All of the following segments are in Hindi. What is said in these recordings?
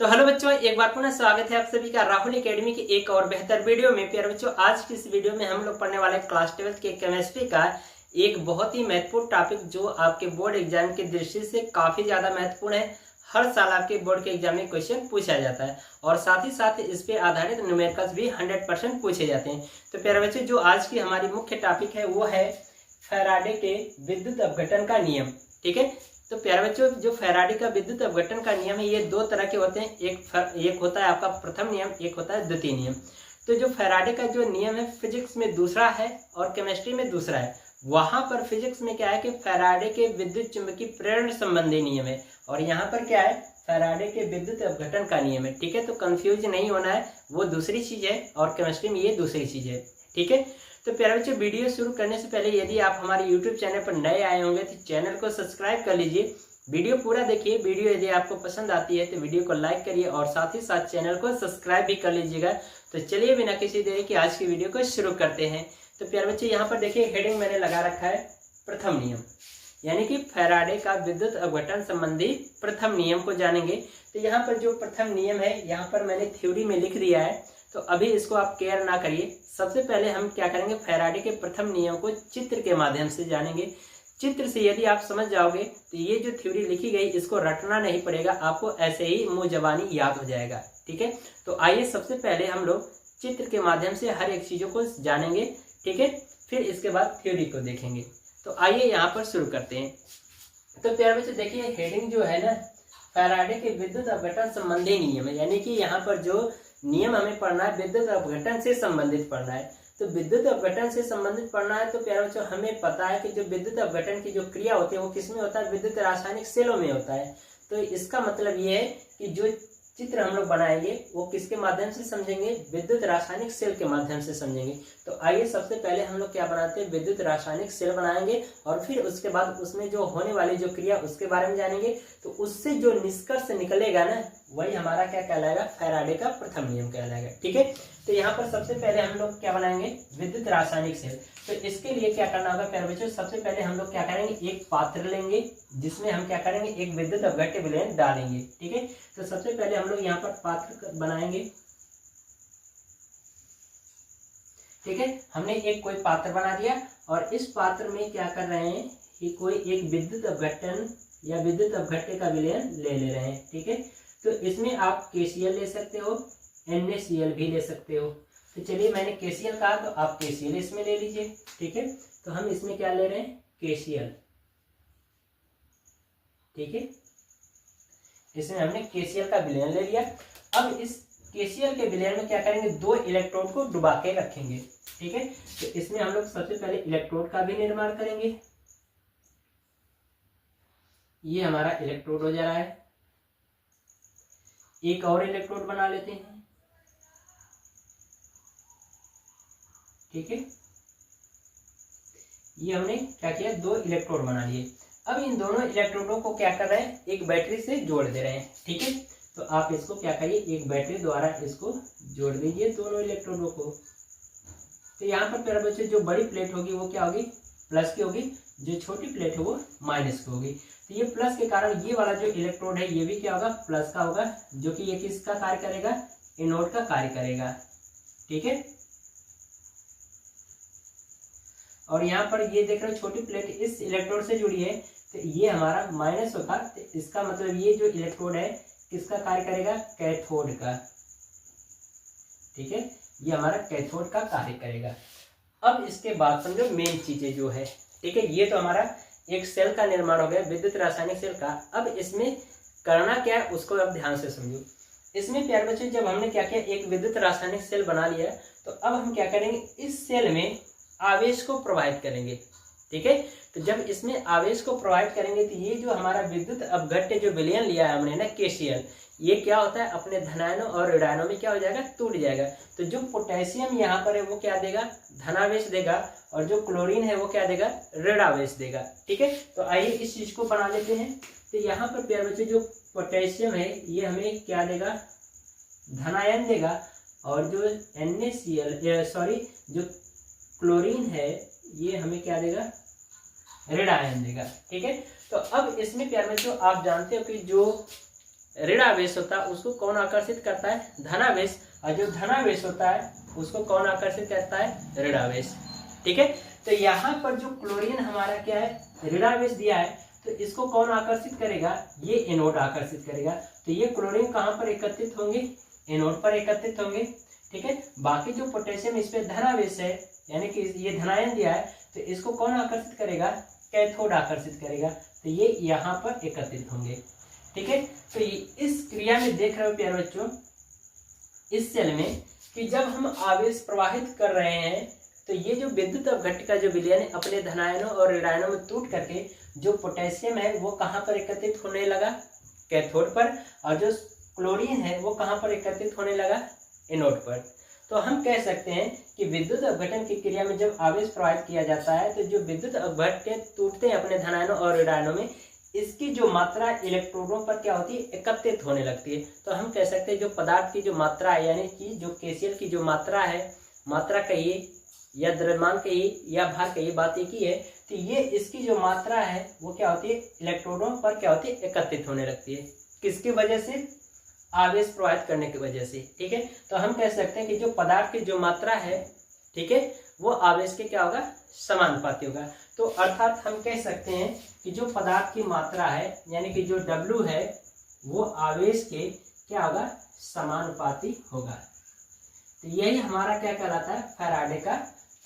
तो हेलो बच्चों, एक बार पुनः स्वागत है आप सभी का राहुल एकेडमी की एक और बेहतर वीडियो में। प्यारे बच्चों, आज की इस वीडियो में हम लोग पढ़ने वाले क्लास 12 के केमिस्ट्री का एक बहुत ही महत्वपूर्ण टॉपिक जो आपके बोर्ड एग्जाम की दृष्टि से काफी ज्यादा महत्वपूर्ण है। हर साल आपके बोर्ड के एग्जाम में क्वेश्चन पूछा जाता है और साथ ही साथ इस पे आधारित न्यूमेरिकल्स भी 100% पूछे जाते हैं। तो प्यारे बच्चों, जो आज की हमारी मुख्य टॉपिक है वो है फैराडे के विद्युत अपघटन का नियम। ठीक है, तो प्यारे बच्चों, जो फैराडे का विद्युत अपघटन का नियम है ये दो तरह के होते हैं। एक होता है आपका प्रथम नियम, एक होता है द्वितीय नियम। तो जो फैराडे का जो नियम है फिजिक्स में दूसरा है और केमिस्ट्री में दूसरा है। वहां पर फिजिक्स में क्या है कि फैराडे के विद्युत चुंबकीय प्रेरण संबंधी नियम है और यहाँ पर क्या है, फैराडे के विद्युत अपघटन का नियम है। ठीक है, तो कंफ्यूज नहीं होना है, वो दूसरी चीज है और केमिस्ट्री में ये दूसरी चीज है। ठीक है, तो प्यारे बच्चों, वीडियो शुरू करने से पहले यदि आप हमारे YouTube चैनल पर नए आए होंगे तो चैनल को सब्सक्राइब कर लीजिए। वीडियो पूरा देखिए। वीडियो यदि आपको पसंद आती है तो वीडियो को लाइक करिए और साथ ही साथ चैनल को सब्सक्राइब भी कर लीजिएगा। तो चलिए बिना किसी देरी के आज की वीडियो को शुरू करते हैं। तो प्यारे बच्चे, यहाँ पर देखिए हेडिंग मैंने लगा रखा है प्रथम नियम, यानी कि फैराडे का विद्युत अपघटन संबंधी प्रथम नियम को जानेंगे। तो यहाँ पर जो प्रथम नियम है यहाँ पर मैंने थ्योरी में लिख दिया है, तो अभी इसको आप केयर ना करिए। सबसे पहले हम क्या करेंगे, फैराडे के प्रथम नियम को चित्र के माध्यम से जानेंगे। चित्र से यदि आप समझ जाओगे तो ये जो थ्योरी लिखी गई इसको रटना नहीं पड़ेगा, आपको ऐसे ही मुंह जबानी याद हो जाएगा। ठीक है, तो आइए सबसे पहले हम लोग चित्र के माध्यम से हर एक चीजों को जानेंगे। ठीक है, फिर इसके बाद थ्योरी को देखेंगे। तो आइए यहाँ पर शुरू करते हैं। तो प्यारे बच्चों देखिए, हेडिंग जो है ना, फैराडे के विद्युत अपघटन संबंधी नियम है, यानी कि यहाँ पर जो नियम हमें पढ़ना है विद्युत अपघटन से संबंधित पढ़ना है। तो विद्युत अपघटन से संबंधित पढ़ना है तो प्यारे बच्चों हमें पता है कि जो विद्युत अपघटन की जो क्रिया होती है वो किसमें होता है, विद्युत रासायनिक सेलों में होता है। तो इसका मतलब ये है कि जो चित्र हम लोग बनाएंगे वो किसके माध्यम से समझेंगे, विद्युत रासायनिक सेल के माध्यम से समझेंगे। तो आइए सबसे पहले हम लोग क्या बनाते हैं, विद्युत रासायनिक सेल बनाएंगे और फिर उसके बाद उसमें जो होने वाली जो क्रिया उसके बारे में जानेंगे। तो उससे जो निष्कर्ष निकलेगा ना, वही हमारा क्या कहलाएगा, फैराडे का प्रथम नियम कहलाएगा। ठीक है, तो यहाँ पर सबसे पहले हम लोग क्या बनाएंगे, विद्युत रासायनिक सेल। तो इसके लिए क्या करना होगा प्यारे बच्चों, सबसे पहले हम लोग क्या करेंगे, एक पात्र लेंगे जिसमें हम क्या करेंगे, एक विद्युत अपघट्य विलयन डालेंगे। ठीक है, तो सबसे पहले हम लोग यहाँ पर पात्र बनाएंगे। ठीक है, हमने एक कोई पात्र बना दिया और इस पात्र में क्या कर रहे हैं कि कोई एक विद्युत अपघटन या विद्युत अपघट्य का विलयन ले रहे हैं। ठीक है, तो इसमें आप KCl ले सकते हो, NaCl भी ले सकते हो। तो चलिए, मैंने KCl कहा तो आप KCl इसमें ले लीजिए। ठीक है, तो हम इसमें क्या ले रहे हैं, KCl। ठीक है, इसमें हमने KCl का विलयन ले लिया। अब इस KCl के विलयन में क्या करेंगे, दो इलेक्ट्रोड को डुबा के रखेंगे। ठीक है, तो इसमें हम लोग सबसे पहले इलेक्ट्रोड का भी निर्माण करेंगे। ये हमारा इलेक्ट्रोड हो जा रहा है। एक और इलेक्ट्रोड बना लेते हैं। ठीक है, ये हमने क्या किया, दो इलेक्ट्रोड बना लिए। अब इन दोनों इलेक्ट्रोडों को क्या कर रहे हैं, एक बैटरी से जोड़ दे रहे हैं। ठीक है, तो आप इसको क्या करिए, एक बैटरी द्वारा इसको जोड़ दीजिए दोनों इलेक्ट्रोडों को। तो यहाँ पर प्यारे बच्चों जो बड़ी प्लेट होगी वो क्या होगी, प्लस की होगी, जो छोटी प्लेट है वो माइनस की होगी। तो ये प्लस के कारण ये वाला जो इलेक्ट्रोड है ये भी क्या होगा, प्लस का होगा, जो कि ये किसका कार्य करेगा, एनोड का कार्य करेगा। ठीक है, और यहाँ पर ये देख रहे हो छोटी प्लेट इस इलेक्ट्रोड से जुड़ी है, तो ये हमारा माइनस होगा। तो इसका मतलब ये जो इलेक्ट्रोड है किसका कार्य करेगा, कैथोड का। ठीक है, ये हमारा कैथोड का कार्य करेगा। अब इसके बाद समझो मेन चीजें जो है। ठीक है, ये तो हमारा एक सेल का निर्माण हो गया, विद्युत रासायनिक सेल का। अब इसमें करना क्या है उसको अब ध्यान से समझो। इसमें प्यारे बच्चों जब हमने क्या किया, एक विद्युत रासायनिक सेल बना लिया, तो अब हम क्या करेंगे, इस सेल में आवेश को प्रवाहित करेंगे। ठीक है, तो जब इसमें आवेश को प्रवाहित करेंगे तो ये जो हमारा विद्युत अपघट्य जो विलयन लिया है हमने ना, KCl, ये क्या होता है, अपने धनायनों और ऋणायनों में क्या हो जाएगा, टूट जाएगा। तो जो पोटेशियम यहाँ पर है वो क्या देगा, धनावेश देगा, और जो क्लोरीन है वो क्या देगा, ऋणावेश देगा। ठीक है, तो आइए इस चीज को बना लेते हैं। तो यहाँ पर प्यारे बच्चों जो पोटेशियम है ये हमें क्या देगा, धनायन देगा, और जो NaCl जो क्लोरीन है ये हमें क्या देगा, ऋणायन देगा। ठीक है, तो अब इसमें प्यारे बच्चों आप जानते हो कि जो ऋणावेश होता है उसको कौन आकर्षित करता है? धनावेश। और जो धनावेश होता है उसको कौन आकर्षित करता है? ऋणावेश। ठीक है, तो यहाँ पर जो क्लोरीन हमारा क्या है? ऋणावेश दिया है, तो इसको कौन आकर्षित करेगा? ये एनोड आकर्षित करेगा। तो ये क्लोरीन कहाँ पर एकत्रित होंगे? एनोड पर एकत्रित होंगे। ठीक है, बाकी जो पोटेशियम इस पे धनावेश है, यानी कि ये धनायन दिया है, तो इसको कौन आकर्षित करेगा? कैथोड आकर्षित करेगा। तो ये यहाँ पर एकत्रित होंगे। ठीक है, तो इस क्रिया में देख रहे हो प्यारे बच्चों, इस सेल में कि जब हम आवेश प्रवाहित कर रहे हैं तो ये जो विद्युत अपघट्य का जो विलयन है अपने धनायनों और ऋणायनों में टूट करके जो पोटेशियम है वो कहाँ पर एकत्रित होने लगा? कैथोड पर। और जो क्लोरीन है वो कहाँ पर एकत्रित होने लगा? एनोड पर। तो हम कह सकते हैं कि विद्युत अपघटन की क्रिया में जब आवेश प्रवाहित किया जाता है तो जो विद्युत अपघट्य टूटते हैं अपने धनायनों और ऋणायनों में, इसकी जो मात्रा इलेक्ट्रोडों पर क्या होती है? एकत्रित होने लगती है। तो हम कह सकते हैं जो पदार्थ की जो मात्रा है, यानी कि जो KCl की जो मात्रा है, मात्रा कहिए या द्रव्यमान कहिए या भार कहिए, बात एक ही है। तो ये इसकी जो मात्रा है वो क्या होती है? इलेक्ट्रोडों पर क्या होती है? एकत्रित होने लगती है। किसकी वजह से? आवेश प्रवाहित करने की वजह से। ठीक है, तो हम कह सकते हैं कि जो पदार्थ की जो मात्रा है, ठीक है, वो आवेश के क्या होगा? समानुपाती होगा। तो अर्थात हम कह सकते हैं कि जो पदार्थ की मात्रा है, यानी कि जो W है, वो आवेश के क्या होगा? समानुपाती होगा। तो यही हमारा क्या कहलाता है? फैराडे का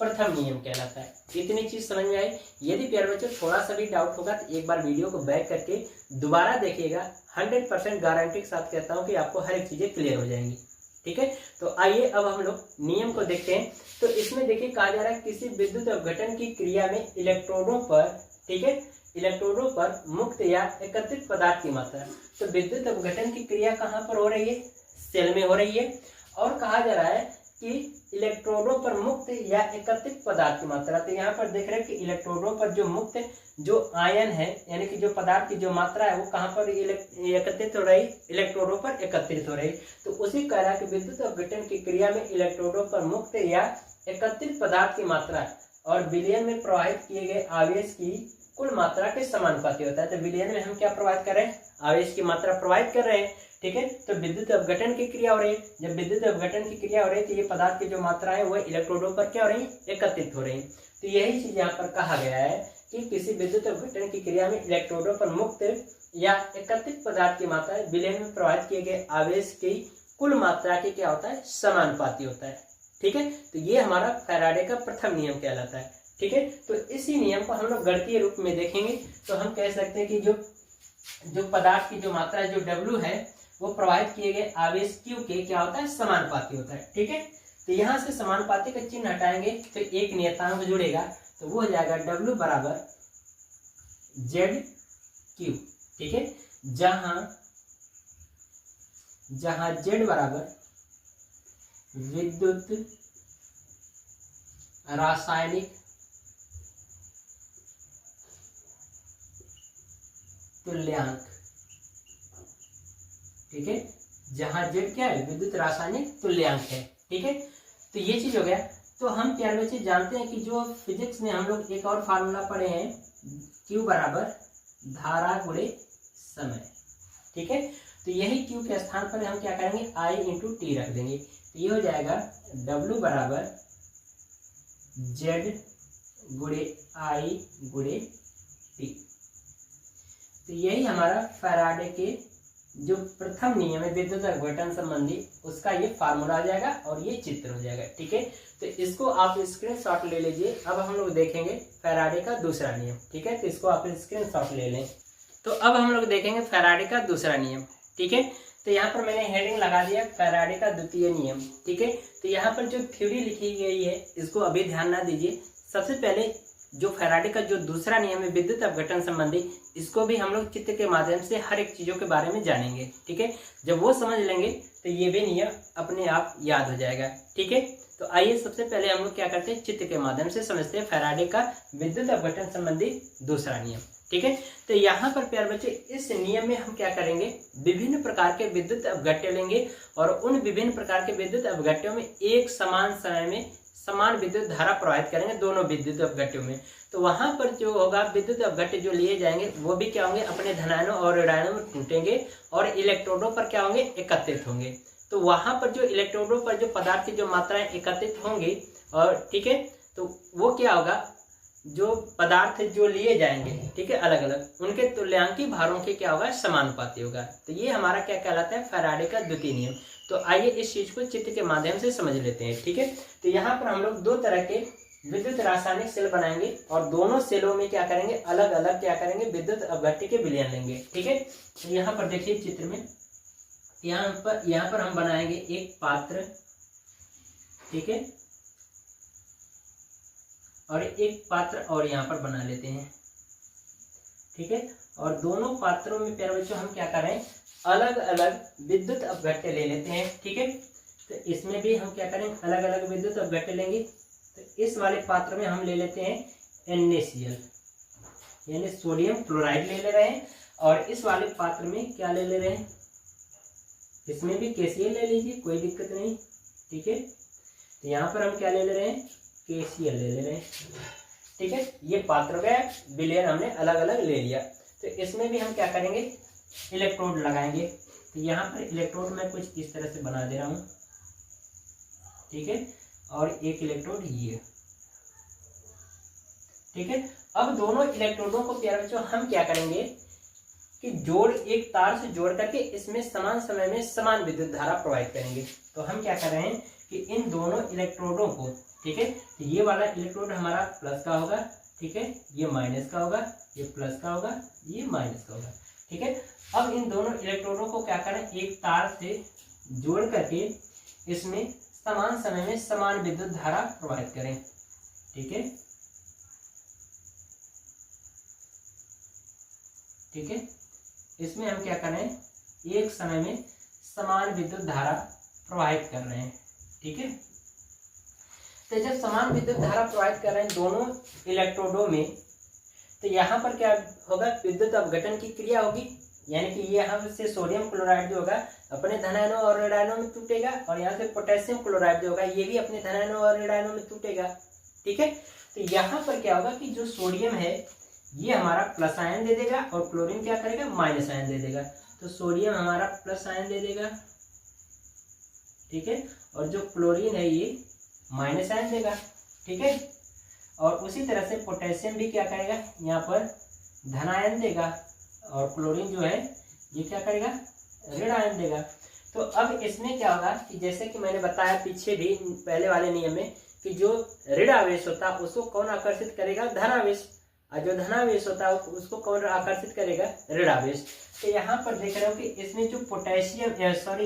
प्रथम नियम कहलाता है। इतनी चीज समझ में आई? यदि प्यारे बच्चों थोड़ा सा भी डाउट होगा तो एक बार वीडियो को बैक करके दोबारा देखिएगा। 100% गारंटी के साथ कहता हूँ कि आपको हर एक चीजें क्लियर हो जाएंगी। ठीक है, तो आइए अब हम लोग नियम को देखते हैं। तो इसमें देखिए कहा जा रहा है किसी विद्युत अपघटन की क्रिया में इलेक्ट्रोडों पर, ठीक है, इलेक्ट्रोडों पर मुक्त या एकत्रित पदार्थ की मात्रा। तो विद्युत अपघटन की क्रिया कहाँ पर हो रही है? सेल में हो रही है। और कहा जा रहा है कि इलेक्ट्रोडों पर मुक्त या एकत्रित पदार्थ की मात्रा। तो यहाँ पर देख रहे हैं कि इलेक्ट्रोडों पर जो मुक्त जो आयन है, यानी कि जो पदार्थ की जो मात्रा है, वो कहाँ पर एकत्रित हो रही? इलेक्ट्रोडों पर एकत्रित हो रही। तो उसी कह रहा है कि विद्युत अपघटन की क्रिया में इलेक्ट्रोडों पर मुक्त या एकत्रित पदार्थ की मात्रा और विलयन में प्रवाहित किए गए आवेश की कुल मात्रा के समानुपाती होता है। तो विलयन में हम क्या प्रवाहित कर रहे हैं? आवेश की मात्रा प्रवाहित कर रहे हैं। ठीक है, तो विद्युत अपघटन की क्रिया हो रही है। जब विद्युत अपघटन की क्रिया हो रही है तो ये पदार्थ की जो मात्रा है वो इलेक्ट्रोडों पर क्या हो रही है? एकत्रित हो रही है। तो यही चीज यहाँ पर कहा गया है कि किसी विद्युत अपघटन की क्रिया में इलेक्ट्रोडों पर मुक्त या एकत्रित पदार्थ की मात्रा विलयन में प्रवाहित किए गए आवेश की कुल मात्रा के क्या होता है? समानुपाती होता है। ठीक है, तो ये हमारा फैराडे का प्रथम नियम कहलाता है। ठीक है, तो इसी नियम को हम लोग गणितीय रूप में देखेंगे। तो हम कह सकते हैं कि जो पदार्थ की जो मात्रा जो W है वो प्रवाहित किए गए आवेश Q के क्या होता है? समानुपाती होता है। ठीक है, तो यहाँ से समानुपाती का चिन्ह हटाएंगे तो एक नियतांक जुड़ेगा, तो वो हो जाएगा W बराबर ZQ। ठीक है, जहां Z बराबर विद्युत रासायनिक तुल्यांक। ठीक है, जहां Z क्या है? विद्युत रासायनिक तुल्यांक है। ठीक है, तो ये चीज हो गया। तो हम प्यारे बच्चे जानते हैं कि जो फिजिक्स में हम लोग एक और फार्मूला पढ़े हैं, Q बराबर धारा गुणे समय। ठीक है, तो यही Q के स्थान पर हम क्या करेंगे? I × T रख देंगे। तो ये हो जाएगा W बराबर Z गुणे I गुणे T। तो यही हमारा फैराडे के जो प्रथम नियम है विद्युत अपघटन संबंधी, उसका ये फार्मूला आ जाएगा और ये चित्र हो जाएगा। ठीक है, तो इसको आप स्क्रीनशॉट ले लीजिए। अब हम लोग देखेंगे फैराडे का दूसरा नियम। ठीक है, तो इसको आप स्क्रीनशॉट ले लें। तो अब हम लोग देखेंगे फैराडे का दूसरा नियम। ठीक है, तो यहाँ पर मैंने हेडिंग लगा दिया फैराडे का द्वितीय नियम। ठीक है, तो यहाँ पर जो थ्योरी लिखी गई है इसको अभी ध्यान ना दीजिए। सबसे पहले जो फैराडे का जो दूसरा नियम है विद्युत अपघटन संबंधी, इसको भी हम लोग चित्र के माध्यम से हर एक चीजों के बारे में जानेंगे। ठीक है, जब वो समझ लेंगे तो ये भी नियम अपने आप याद हो जाएगा। ठीक है, तो आइए सबसे पहले हम लोग क्या करते हैं? चित्र के माध्यम से समझते हैं फैराडे का विद्युत अपघटन संबंधी दूसरा नियम। ठीक है, तो यहाँ पर प्यारे बच्चे इस नियम में हम क्या करेंगे? विभिन्न प्रकार के विद्युत अपघट्य लेंगे और उन विभिन्न प्रकार के विद्युत अपघट्यों में एक समान समय में समान विद्युत धारा प्रवाहित करेंगे दोनों विद्युत अपघट्यों में, तो वहां पर जो होगा विद्युत अपघट्य जो लिए जाएंगे वो भी क्या होंगे, अपने धनायनों और ऋणायनों में टूटेंगे और इलेक्ट्रोडों पर क्या होंगे, एकत्रित होंगे। तो वहां पर जो इलेक्ट्रोडों पर जो पदार्थ की जो मात्राएं एकत्रित होंगी और ठीक है, तो वो क्या होगा, जो पदार्थ जो लिए जाएंगे ठीक है अलग अलग, उनके तुल्यांकी भारों के क्या होगा, समानुपाती होगा। तो ये हमारा क्या कहलाता है, फैराडे का द्वितीय नियम। तो आइए इस चीज को चित्र के माध्यम से समझ लेते हैं। ठीक है, तो यहाँ पर हम लोग दो तरह के विद्युत रासायनिक सेल बनाएंगे और दोनों सेलों में क्या करेंगे, अलग अलग क्या करेंगे, विद्युत अपघट्य के विलयन लेंगे। ठीक है, तो यहाँ पर देखिए चित्र में, यहाँ पर हम बनाएंगे एक पात्र, ठीक है, और एक पात्र और यहाँ पर बना लेते हैं। ठीक है, और दोनों पात्रों में प्यारे बच्चों हम क्या करें, अलग अलग विद्युत अपघट्य ले लेते हैं। ठीक है, तो इसमें भी हम क्या करेंगे, अलग अलग विद्युत अपघट्य लेंगे। तो इस वाले पात्र में हम ले लेते हैं NaCl यानी सोडियम क्लोराइड ले रहे हैं, और इस वाले पात्र में क्या ले रहे हैं, इसमें भी KCl ले लीजिए, कोई दिक्कत नहीं। ठीक है, तो यहाँ पर हम क्या ले रहे हैं, KCl ले रहे हैं। ठीक है, ये पात्र का विलयन हमने अलग अलग ले लिया। तो इसमें भी हम क्या करेंगे, इलेक्ट्रोड लगाएंगे। तो यहाँ पर इलेक्ट्रोड मैं कुछ इस तरह से बना दे रहा हूँ। ठीक है, और एक इलेक्ट्रोड ये। ठीक है, अब दोनों इलेक्ट्रोडों को प्यारे बच्चों हम क्या करेंगे कि एक तार से जोड़ करके इसमें समान समय में समान विद्युत धारा प्रवाहित करेंगे। तो हम क्या कर रहे हैं कि इन दोनों इलेक्ट्रोडों को, ठीक है, तो ये वाला इलेक्ट्रोड हमारा प्लस का होगा, ठीक है, ये माइनस का होगा, ये प्लस का होगा, ये माइनस का होगा। ठीक है, अब इन दोनों इलेक्ट्रोडों को क्या करें, एक तार से जोड़ करके इसमें समान समय में समान विद्युत धारा प्रवाहित करें। ठीक है, ठीक है, इसमें हम क्या करें, एक समय में समान विद्युत धारा प्रवाहित कर रहे हैं। ठीक है, तो जब समान विद्युत धारा प्रवाहित कर रहे हैं दोनों इलेक्ट्रोडों में, तो यहाँ पर क्या होगा, विद्युत अपघटन की क्रिया होगी, यानी कि यहाँ से सोडियम क्लोराइड जो होगा अपने धनायनों और ऋणायनों में टूटेगा, और यहाँ से पोटेशियम क्लोराइड जो होगा ये भी अपने धनायनों और ऋणायनों में टूटेगा। ठीक है, तो यहाँ पर क्या होगा कि जो सोडियम है ये हमारा प्लस आयन दे देगा और क्लोरीन क्या करेगा, माइनस आयन दे देगा। तो सोडियम हमारा प्लस आयन दे देगा, ठीक है, और जो क्लोरीन है ये माइनस आयन देगा। ठीक है, और उसी तरह से पोटेशियम भी क्या करेगा, यहाँ पर धनायन देगा, और क्लोरीन जो है ये क्या करेगा, ऋण आयन देगा। तो अब इसमें क्या होगा कि जैसे कि मैंने बताया पीछे भी पहले वाले नियम में कि जो ऋण आवेश होता है उसको कौन आकर्षित करेगा, धनावेश, और जो धनावेश होता है उसको कौन आकर्षित करेगा, ऋण आवेश। तो यहाँ पर देख रहे हो कि इसमें जो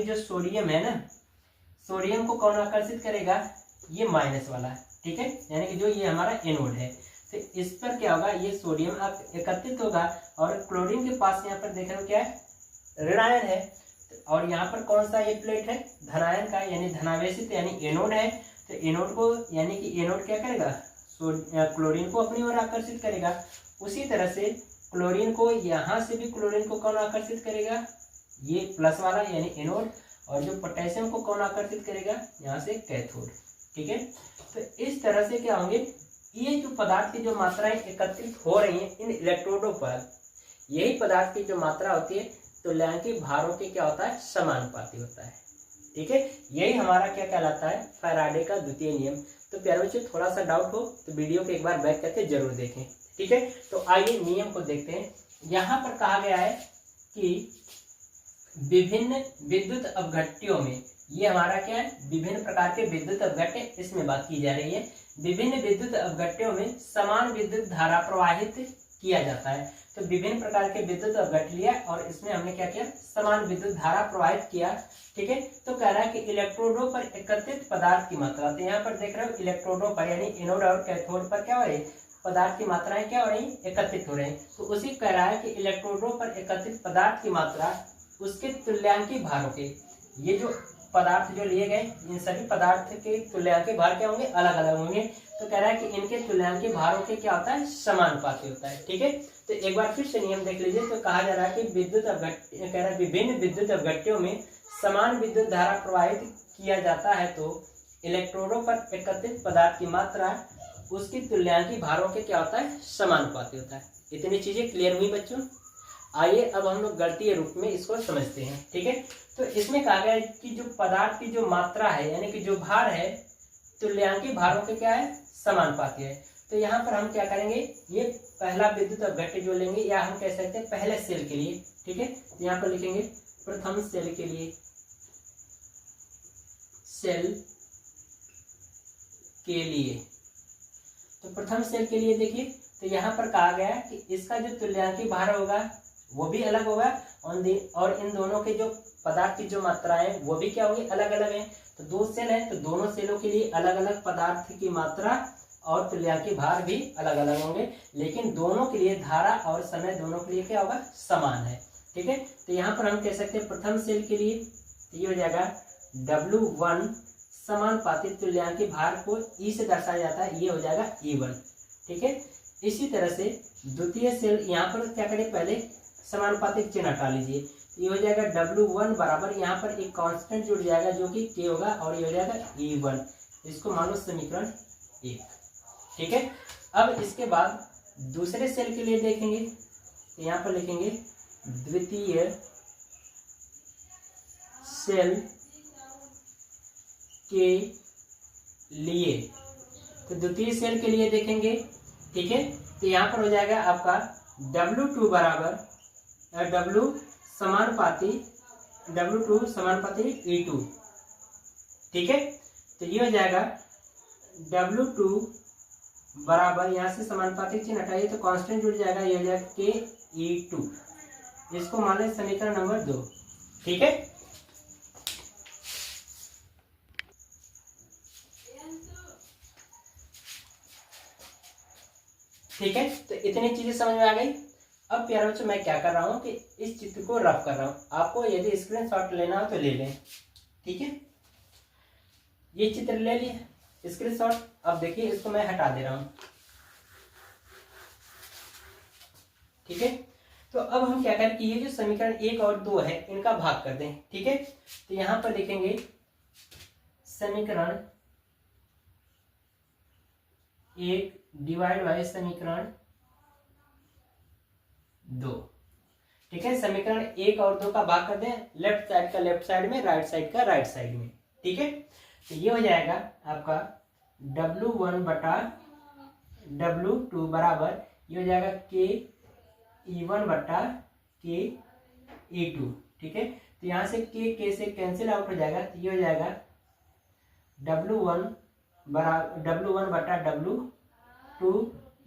जो सोडियम है ना, सोडियम को कौन आकर्षित करेगा, ये माइनस वाला है। ठीक है, यानी कि जो ये हमारा एनोड है, तो इस पर क्या होगा, ये सोडियम एकत्रित होगा, और क्लोरीन के पास यहाँ पर देख रहे हो क्या है, ऋणायन है, और यहाँ पर कौन सा ये प्लेट है, धनायन का, यानी धनावेशित यानी एनोड है। तो एनोड को यानी कि एनोड क्या करेगा, क्लोरीन को अपनी ओर आकर्षित करेगा। उसी तरह से क्लोरीन को यहाँ से भी क्लोरीन को कौन आकर्षित करेगा, ये प्लस वाला यानी एनोड, और जो पोटेशियम को कौन आकर्षित करेगा, यहाँ से कैथोड। ठीक है, तो इस तरह से क्या होंगे, ये जो पदार्थ की जो मात्राएं एकत्रित हो रही हैं इन इलेक्ट्रोडों पर, यही पदार्थ की जो मात्रा होती है तुल्यांकी भारों के क्या होता है, समानुपाती होता है। ठीक है, यही हमारा क्या कहलाता है, फैराडे का द्वितीय नियम। तो प्यारे बच्चों थोड़ा सा डाउट हो तो वीडियो को एक बार बैक करके जरूर देखें। ठीक है, तो आइए नियम को देखते हैं। यहाँ पर कहा गया है कि विभिन्न विद्युत अपघट्यों में, ये हमारा क्या है, विभिन्न प्रकार के विद्युत अपघट्य इसमें बात की जा रही है। विभिन्न विद्युत अपघट्यों में समान विद्युत धारा प्रवाहित किया जाता है। तो विभिन्न प्रकार के विद्युत अपघट्य लिया और इसमें हमने क्या किया, समान विद्युत धारा प्रवाहित किया। ठीक है, तो कह रहा है कि इलेक्ट्रोडों पर एकत्रित पदार्थ की मात्रा, तो यहाँ पर देख रहे हो इलेक्ट्रोडों पर यानी एनोड और कैथोड पर क्या हो रही है, पदार्थ की मात्राएं क्या हो रही, एकत्रित हो रही है। तो उसी कह रहा है कि इलेक्ट्रोडों पर एकत्रित पदार्थ की मात्रा उसके तुल्यांकी भारों के, ये जो पदार्थ जो लिए गए इन सभी पदार्थ के तुल्यांकी भार क्या होंगे, अलग अलग होंगे। तो कह रहा है कि इनके तुल्यांकी भारों के क्या होता है, समानुपाती होता है। ठीक है, तो एक बार फिर से नियम देख लीजिए। तो कहा जा रहा है कि विद्युत अपघट्य, कह रहा है विभिन्न विद्युत अपघट्यों में समान विद्युत धारा प्रवाहित किया जाता है, तो इलेक्ट्रोडों पर एकत्रित पदार्थ की मात्रा उसकी तुल्यांकी भारों के क्या होता है, समानुपाती होता है। इतनी चीजें क्लियर हुई बच्चों। आइए अब हम लोग गणितीय रूप में इसको समझते हैं। ठीक है, तो इसमें कहा गया है कि जो पदार्थ की जो मात्रा है यानी कि जो भार है तुल्यांकी भारों के क्या है, समानुपाती है। तो यहाँ पर हम क्या करेंगे, ये पहला विद्युत अपघट्य जो लेंगे, या हम कह सकते हैं पहले सेल के लिए। ठीक है, तो यहाँ पर लिखेंगे प्रथम सेल के लिए, सेल के लिए। तो प्रथम सेल के लिए देखिए, तो यहाँ पर कहा गया कि इसका जो तुल्यांकी भार होगा वो भी अलग होगा और इन दोनों के जो पदार्थ की जो मात्राएं वो भी क्या होगी, अलग अलग हैं। तो दो सेल है तो दोनों सेलों के लिए अलग अलग पदार्थ की मात्रा और तुल्यांकी भार भी अलग अलग होंगे, लेकिन दोनों के लिए धारा और समय दोनों के लिए क्या होगा, समान है। ठीक है, तो यहाँ पर हम कह सकते हैं प्रथम सेल के लिए ये हो जाएगा W1 समानुपाती तुल्यांकी भार को E से दर्शाया जाता है, ये हो जाएगा E1। ठीक है, इसी तरह से द्वितीय सेल, यहाँ पर क्या करें, पहले समानुपातिक चिन्ह हटा लीजिए। ये हो जाएगा W1 बराबर, यहाँ पर एक कांस्टेंट जुड़ जाएगा जो कि K होगा और ये हो जाएगा E1। इसको मानो समीकरण 1। ठीक है, अब इसके बाद दूसरे सेल के लिए देखेंगे, तो यहाँ पर लिखेंगे द्वितीय सेल के लिए। तो द्वितीय सेल के लिए देखेंगे, ठीक है, तो यहाँ पर हो जाएगा आपका W2 बराबर W समानुपाती E2। ठीक है, तो ये हो जाएगा W2 बराबर, यहाँ से समानुपातिक चिन्ह हटाइए तो कांस्टेंट जुड़ जाएगा, ये हो जाएगा KE2। इसको मान लें समीकरण नंबर 2। ठीक है, ठीक है, तो इतनी चीजें समझ में आ गई। अब प्यारे बच्चों मैं क्या कर रहा हूँ कि इस चित्र को रफ कर रहा हूँ, आपको यदि स्क्रीनशॉट लेना हो तो ले लें। ठीक है, ये चित्र ले लिए स्क्रीनशॉट। अब देखिए इसको मैं हटा दे रहा हूँ। ठीक है, तो अब हम क्या करें कि ये जो समीकरण 1 और 2 है इनका भाग कर दें। ठीक है, तो यहां पर लिखेंगे समीकरण 1 डिवाइड बाय समीकरण 2। ठीक है, समीकरण 1 और 2 का भाग कर दें, लेफ्ट साइड का लेफ्ट साइड में, राइट साइड का राइट साइड में। ठीक है, तो ये हो जाएगा आपका W1 बटा W2 बराबर, ये हो जाएगा KE1 बटा KE2। ठीक है, तो यहाँ से K से कैंसिल आउट हो जाएगा, तो ये हो जाएगा W1 बटा W2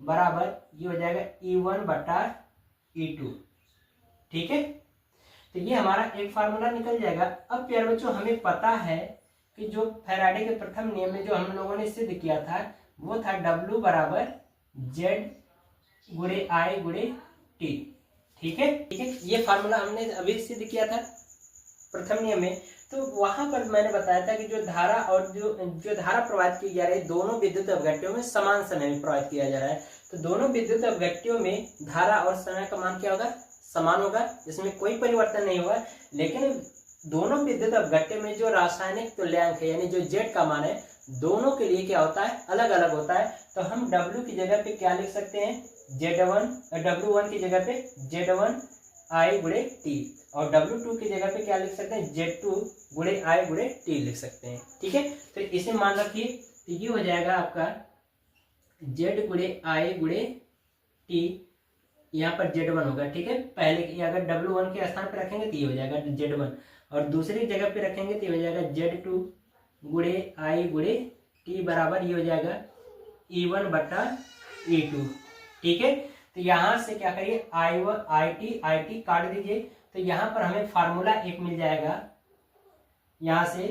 बराबर, ये हो जाएगा E1 बटा E2। ठीक है, तो ये हमारा एक फार्मूला निकल जाएगा। अब प्यारे बच्चों हमें पता है कि जो फैराडे के प्रथम नियम में जो हम लोगों ने सिद्ध किया था वो था W बराबर Z गुणे I गुणे T। ठीक है, ठीक है, ये फार्मूला हमने अभी सिद्ध किया था प्रथम नियम में। तो वहां पर मैंने बताया था कि जो धारा और जो धारा प्रवाहित की जा रही है दोनों विद्युत अपघट्यों में समान समय में प्रवाहित किया जा रहा है। तो दोनों विद्युत अपघट्यों में धारा और समय का मान क्या होगा, समान होगा, इसमें कोई परिवर्तन नहीं होगा। लेकिन दोनों विद्युत अपघट्य में जो रासायनिक तुल्यांक है यानी जो Z का मान है दोनों के लिए क्या होता है, अलग अलग होता है। तो हम W की जगह पे क्या लिख सकते हैं, W1 की जगह पे Z1 I गुणे T और W2 की जगह पे क्या लिख सकते हैं, Z2 गुणे I गुणे T लिख सकते हैं। ठीक है, तो इसे मान रखिए, तो ये हो जाएगा आपका Z गुणे I गुणे T, यहाँ पर Z1 होगा। ठीक है, पहले अगर W1 के स्थान पर रखेंगे तो ये हो जाएगा Z1 और दूसरी जगह पे रखेंगे तो ये हो जाएगा Z2 गुणे I गुणे T बराबर, ये हो जाएगा E1 बटा E2। ठीक है, तो यहाँ से क्या करिए IT काट दीजिए, तो यहाँ पर हमें फार्मूला एक मिल जाएगा, यहाँ से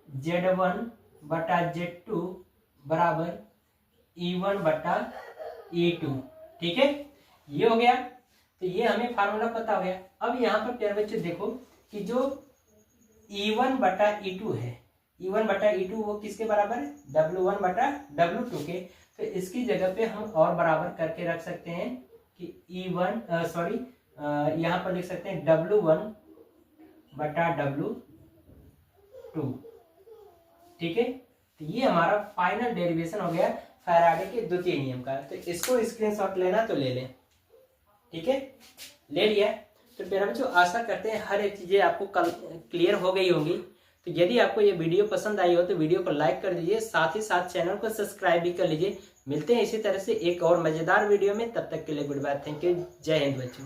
Z1 बटा Z2 बराबर E1 बटा E2। ठीक है, ये हो गया, तो ये हमें फार्मूला पता हो गया। अब यहाँ पर प्यारे बच्चे देखो कि जो E1 बटा E2 है, E1 बटा E2 वो किसके बराबर है, W1 बटा W2 के। तो इसकी जगह पे हम और बराबर करके रख सकते हैं कि यहाँ पर लिख सकते हैं W1 बटा W2। ठीक है, तो तो ये हमारा फाइनल डेरिवेशन हो गया फैराडे के द्वितीय नियम का। तो इसको स्क्रीनशॉट लेना तो ले लें, ठीक है, ले लिया। तो मेरा बच्चों आशा करते हैं हर एक चीज़ें आपको क्लियर हो गई होंगी। तो यदि आपको ये वीडियो पसंद आई हो तो वीडियो को लाइक कर दीजिए, साथ ही साथ चैनल को सब्सक्राइब भी कर लीजिए। मिलते हैं इसी तरह से एक और मज़ेदार वीडियो में, तब तक के लिए गुड बाय, थैंक यू, जय हिंद बच्चों।